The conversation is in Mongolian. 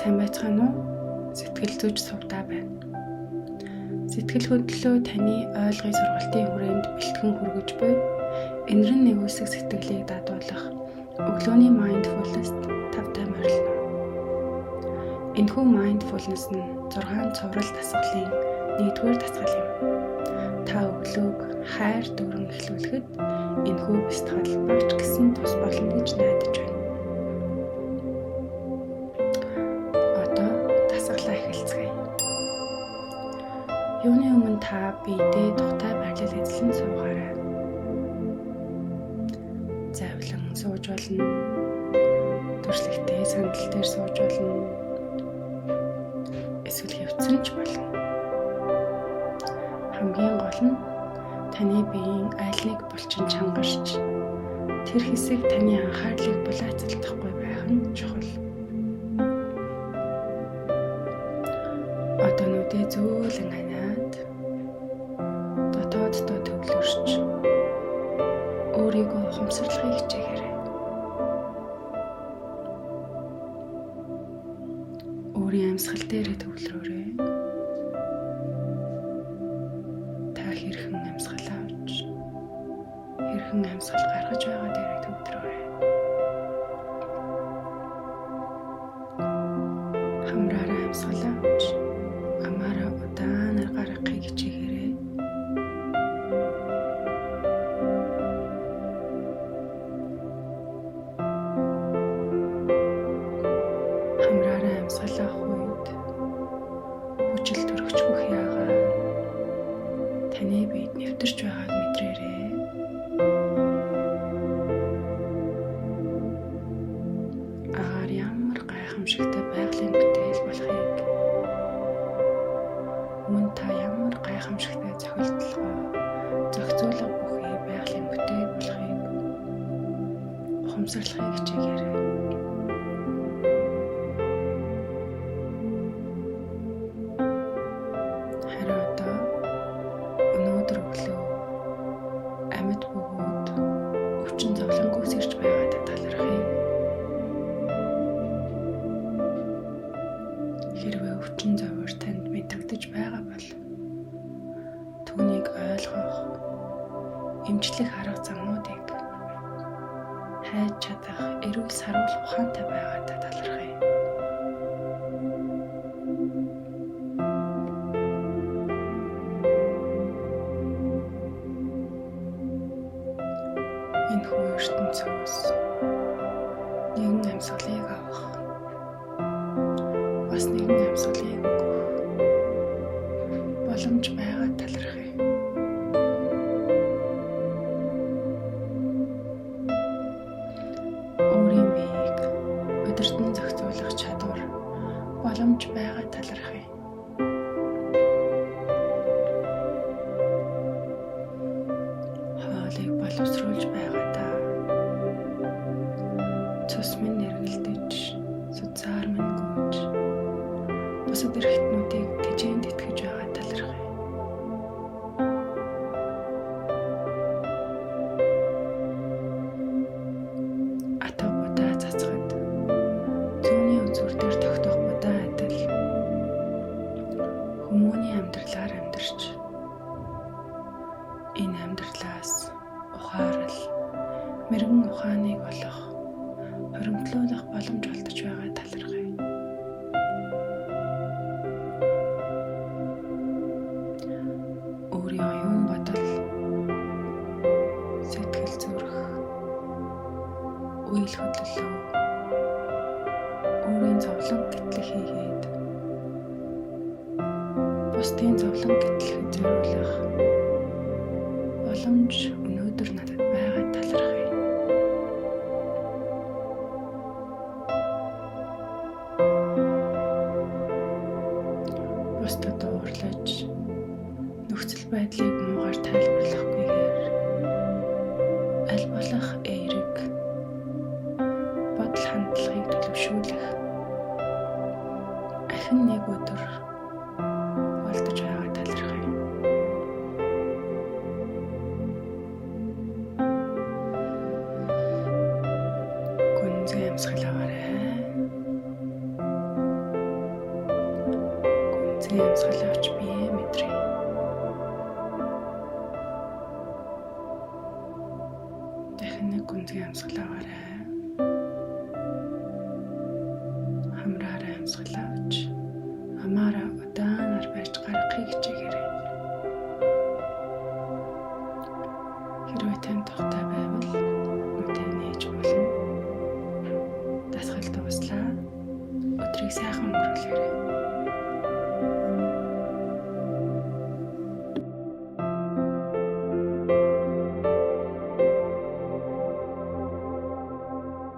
сайн байцгаана уу? Сэтгэл зүйч сувдаа байна. Сэтгэл хөдлөлөө таны ойлгын сургалтын хүрээнд бэлтгэн хүргэж буй энэрэн нэгүсэх сэтгэлийг дадуулах өглөөний mindfulness тавтай морилно. Энэхүү mindfulness нь 6 цуврал дасгалын 1-р дасгал юм. Та өглөөг хайр дүүрэн эхлүүлэхэд энэхүү бэлтгэл багч гэсэн тус болно гэж найдаж байна. Юуны өмнө та биедээ тухтай байрлал эзлэн суугаарай. Завлан сууж болно. Төрслөгтэй сандал дээр сууж болно. Эсвэл хөвцөн ч болно. Хамгийн гол нь таны биеийн аль нэг булчин чангарч тэр хэсэг таны анхаарлыг булаацалдахгүй байх нь чухал. Одоо нүдээ зөөлөн ханаад дотооддоо төвлөрч өөрийгөө ухамсарлахыг хичээгээрэй. Өөрийн амьсгал дээр төвлөрөөрэй. Та хэрхэн амьсгал авч хэрхэн амьсгал гаргаж байгаа дээр төвлөрөөрэй. Хамраараа амьсгал авч амаараа удаанаар гаргахыг хичээгээрэй. Хамраараа амьсгал авах үед хүчил төрөгч бүх яагаа таны биед нэвтэрч байгааг мэдрээрэй. Агаар ямар гайхамшигтай байгалийн бүтээл болохыг мөн та ямар гайхамшигтай зохицолгоо зохицуулга бүхий байгалийн бүтээл болохыг ухамсарлахыг хичээгээрэй. Харин одоо өнөөдөр өглөө амьд бөгөөд өвчин зовлонгүй сэрж байгаадаа талархъя. Хэрвээ өвчин зовлон танд мэдрэгдэж байгаа бол түүнийг ойлгох, эмчлэх арга замуудыг хайж чадах эрүүл саруул ухаантай байгаадаа талархъя. Энэхүү ертөнцөөс нэгэн амьсгалыг авах, бас нэгэн амьсгалыг өгөх боломж байгаад талархъя. Өөрийн биеийг удирдан зохицуулах чадвар боломж байгаад талархъя. Хоолыг боловсруулж байгаадаа цус минь эргэлдэж, судсаар минь гүйж, бусад эрхтнүүдийг тэжээнд итгэж байгаа талархъя. Атга будаа цацгад зүүнний үзүүр дээр тогтоох будаа адил хүмүүний амьдралаар амьдарч энэ амьдралаас ухаарал, мэрэгэн ухааныг олох, хоримтлуулах боломж олдож байгаа талархъя. Өөрийн оюун бодол, сэтгэл зүрх, үйл хөдлөлөө өөрийн зовлон гэтлэх хийгээд бусдын зовлон гэтлэхэд зориулах боломж өнөөдөр надад байгаад талархъя. Бусдад уурлаж нөхцөл байдлыг муугаар тайлбарлахгүйгээр аль болох эерэг бодол хандлагыг төлөвшүүлэх ахин нэг өдөр болдож байгаа талархъя. Гүнзгий амьсгал аваарай. гүнзгий амьсгал авч бие мэдрээ. Дахин нэг гүнзгий амьсгал аваарай. Хамраараа амьсгал авч амаараа удаанаар байж гаргахыг хичээгээрэй. Хэрвээ тань тухтай байвал нүдээ нээж болно. Дасгал дуслаа. Өдрийг сайхан өнгөрүүлээрэй.